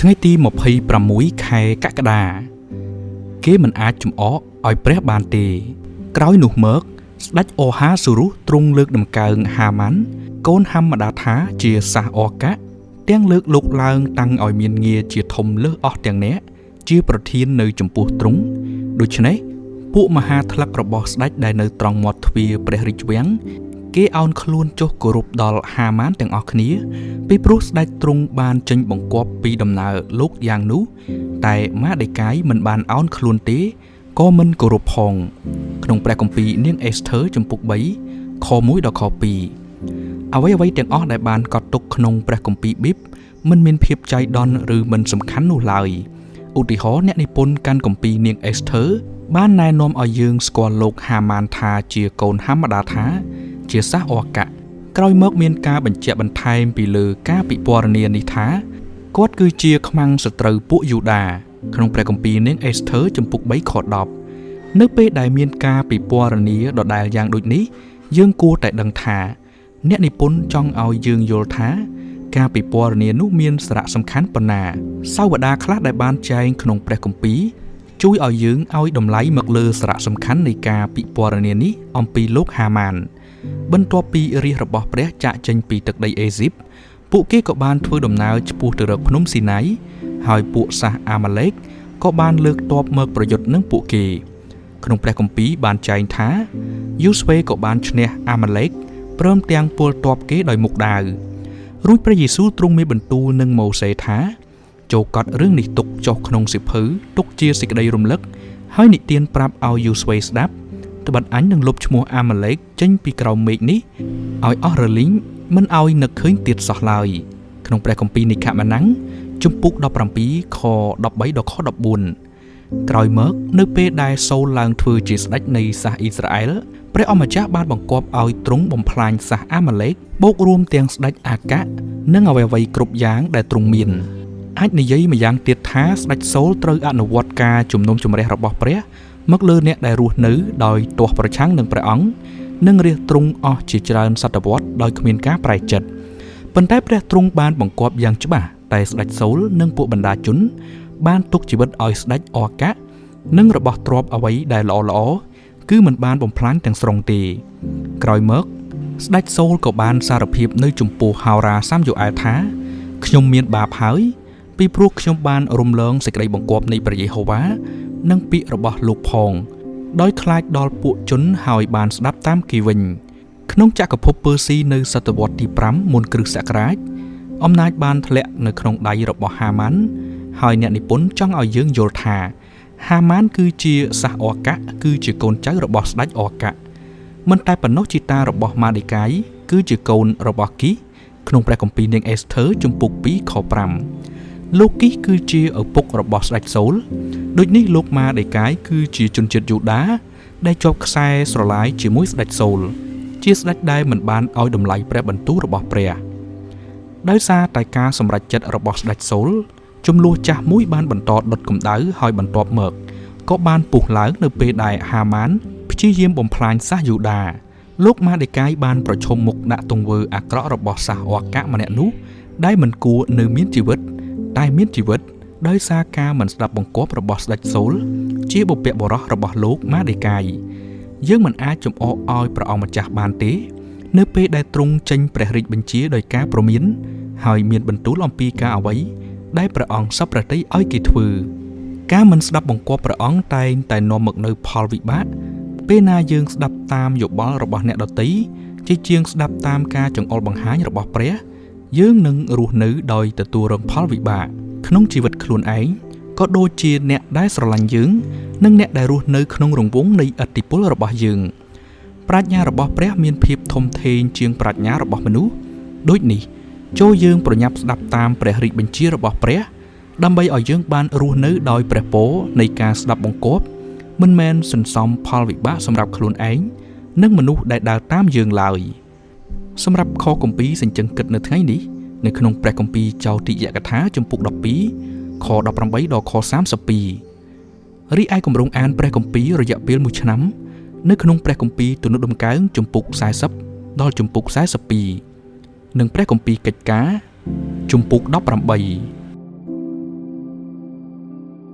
ថ្ងៃទី26ខែកក្កដាគេមិនអាចចំអកឲ្យព្រះបានទេក្រោយនោះមកស្ដេចអូហាស៊ូរុសទ្រង់លើកដំកើងហាម៉ាន់កូនហាំម៉ាដាថាជាសាសអកៈទាំងលើកលោកឡើងតាំងឲ្យមានងារជាធំលើសអស់ទាំងអ្នកជាប្រធាននៅចំពោះទ្រង់ដូច្នេះពួកមហាថ្លឹករបស់ស្ដេចដែលនៅត្រង់មាត់ទ្វារព្រះរាជវាំងគេអោនខ្លួនចុះគោរពដល់ហាម៉ានទាំងអស់គ្នាពីព្រោះស្ដេចទ្រង់បានចេញបង្គាប់ពីដំណើរលោកយ៉ាងនោះតែម៉ាដេកាយមិនបានអោនខ្លួនទេក៏មិនគោរពផងក្នុងព្រះគម្ពីរនាងអេសធើចំពុក3ខ1ដល់ខ2អ្វីៗទាំងអស់ដែលបានកត់ទុកក្នុងព្រះគម្ពីរប៊ីបមិនមានភាពចៃដន្យឬមិនសំខាន់នោះឡើយឧទាហរណ៍អ្នកនិពន្ធកាន់គម្ពីរនាងអេសធើបានណែនាំឲ្យយើងស្គាល់លោកហាម៉ានថាជាកូនហាម៉ាដាថាជាសាសអកៈក្រោយមកមានការបញ្ជាក់បន្ថែមពីលើការពិពណ៌នានេះថាគាត់គឺជាខ្មាំងសត្រូវពួកយូដាក្នុងព្រះគម្ពីរនាងអេសធើចំពុក3ខ10នៅពេលដែលមានការពិពណ៌នាដដែលយ៉ាងដូចនេះយើងគួរតែដឹងថាអ្នកនិពន្ធចង់ឲ្យយើងយល់ថាការពិពណ៌នានោះមានសារៈសំខាន់ប៉ុណ្ណាសាវតាខ្លះដែលបានចែងក្នុងព្រះគម្ពីរជួយឲ្យយើងឲ្យតម្លៃមកលើសារៈសំខាន់នៃការពិពណ៌នានេះអំពីលោកហាម៉ានបន្ទាប់ពីរាជរបស់ព្រះចាក់ចេញពីទឹកដីអេស៊ីបពួកគេក៏បានធ្វើដំណើរឆ្ពោះទៅរកភ្នំស៊ីណៃហើយពួកសាសអាម៉ាឡេកក៏បានលើកទ័ពមកប្រយុទ្ធនឹងពួកគេក្នុងព្រះគម្ពីរបានចែងថាយូស្វេក៏បានឈ្នះអាម៉ាឡេកព្រមទាំងពលទ័ពគេដោយមុខដាវរួចព្រះយេស៊ូវទ្រង់មានបន្ទូលនឹងម៉ូសេថាចូលកត់រឿងនេះទុកចុះក្នុងសៀវភៅទុកជាសេចក្តីរំលឹកហើយនិទានប្រាប់ឲ្យយូស្វេស្ដាប់ត្បិតអញនឹងលុបឈ្មោះអាម៉ាឡេកចេញពីក្រោមមេឃនេះឲ្យអស់រលីងមិនឲ្យនឹកឃើញទៀតសោះឡើយក្នុងព្រះគម្ពីរនិខម៉ានាំងជំពូក17ខ13ដល់ខ14ក្រោយមកនៅពេលដែលសូលឡើងធ្វើជាស្ដេចនៃសាសអ៊ីស្រាអែលព្រះអម្ចាស់បានបង្គាប់ឲ្យទ្រង់បំផ្លាញសាសអាម៉ាឡេកបូករួមទាំងស្ដេចអាកានិងអ្វីៗគ្រប់យ៉ាងដែលទ្រង់មានអាចនិយាយម្យ៉ាងទៀតថាស្ដេចសូលត្រូវអនុវត្តការជំនុំជម្រះរបស់ព្រះមកលើអ្នកដែលរស់នៅដោយទាស់ប្រឆាំងនឹងព្រះអង្គនិងរាជទ្រង់អស់ជាច្រើនសតវត្សដោយគ្មានការប្រែចិត្តប៉ុន្តែព្រះទ្រង់បានបង្គាប់យ៉ាងច្បាស់តែស្ដេចសូលនិងពួកបណ្ដាជនបានទុកជីវិតឲ្យស្ដេចអកៈនិងរបស់ទ្រព្យអ្វីដែលល្អៗគឺមិនបានបំផ្លាញទាំងស្រុងទេក្រោយមកស្ដេចសូលក៏បានសារភាពនៅចំពោះហោរាសាមយូអែលថាខ្ញុំមានបាបហើយពីព្រោះខ្ញុំបានរំលងសេចក្តីបង្គាប់នៃព្រះយេហូវ៉ានិងពាក្យរបស់លោកផងដោយខ្លាចដល់ពួកជនហើយបានស្ដាប់តាមគេវិញក្នុងចក្រភពពឺស៊ីនៅសតវត្សទី5មុនគ្រិស្តសករាជអំណាចបានធ្លាក់នៅក្នុងដៃរបស់ហាម៉ាន់ហើយអ្នកនិពន្ធចង់ឲ្យយើងយល់ថាហាម៉ាន់គឺជាសាសអកៈគឺជាកូនចៅរបស់ស្ដេចអកៈមិនតែប៉ុណ្ណោះជីតារបស់ម៉ាដេកាយគឺជាកូនរបស់គីសក្នុងព្រះគម្ពីរនាងអេសធើជំពូក2ខ5លោកគីសគឺជាឪពុករបស់ស្ដេចសូលដូចនេះលោកម៉ាដេកាយគឺជាជនជាតិយូដាដែលជាប់ខ្សែស្រឡាយជាមួយស្ដេចសូលជាស្ដេចដែលមិនបានឲ្យតម្លៃព្រះបន្ទូលរបស់ព្រះដោយសារតែការសម្រេចចិត្តរបស់ស្ដេចសូលចំនួនចាស់មួយបានបន្តដុតកម្ដៅហើយបន្ទាប់មកក៏បានពុះឡើងនៅពេលដែលហាម៉ានព្យាយាមបំផ្លាញសាសយូដាលោកម៉ាដេកាយបានប្រឈមមុខដាក់ទង្វើអាក្រក់របស់សាសអកៈម្នាក់នោះដែលមិនគួរនៅមានជីវិតតែមានជីវិតដោយសារការមិនស្ដាប់បង្គាប់របស់ស្ដេចសូលជាបុព្វបុរសរបស់លោកម៉ាដេកាយយើងមិនអាចចំអកឲ្យព្រះអង្គម្ចាស់បានទេនៅពេលដែលទ្រង់ចេញព្រះរាជបញ្ជាដោយការព្រមានហើយមានបន្ទូលអំពីការអ្វីដែលព្រះអង្គសពប្រតិឲ្យគេធ្វើការមិនស្ដាប់បង្គាប់ព្រះអង្គតែងតែនាំមកនៅផលវិបាកពេលណាយើងស្ដាប់តាមយោបល់របស់អ្នកដទៃជាជាងស្ដាប់តាមការចង្អុលបង្ហាញរបស់ព្រះយើងនឹងរស់នៅដោយទទួលរងផលវិបាកក្នុងជីវិតខ្លួនឯងក៏ដូចជាអ្នកដែលស្រឡាញ់យើងនិងអ្នកដែលរស់នៅក្នុងរង្វង់នៃឥទ្ធិពលរបស់យើងប្រាជ្ញារបស់ព្រះមានភាពធំធេងជាងប្រាជ្ញារបស់មនុស្សដូចនេះចូលយើងប្រញាប់ស្ដាប់តាមព្រះរាជបញ្ជារបស់ព្រះដើម្បីឲ្យយើងបានរស់នៅដោយព្រះពរនៃការស្ដាប់បង្គាប់មិនមែនសន្សំផលវិបាកសម្រាប់ខ្លួនឯងនិងមនុស្សដែលដើរតាមយើងឡើយសម្រាប់ខគម្ពីរសញ្ជឹងគិតនៅថ្ងៃនេះនៅក្នុងព្រះគម្ពីរចោទិយកថាជំពូក12ខ18ដល់ខ32រីឯគម្រោងអានព្រះគម្ពីររយៈពេល1ឆ្នាំនៅក្នុងព្រះគម្ពីរទំនុកដំកើងជំពូក40ដល់ជំពូក42និងព្រះគម្ពីរកិច្ចការជំពូក18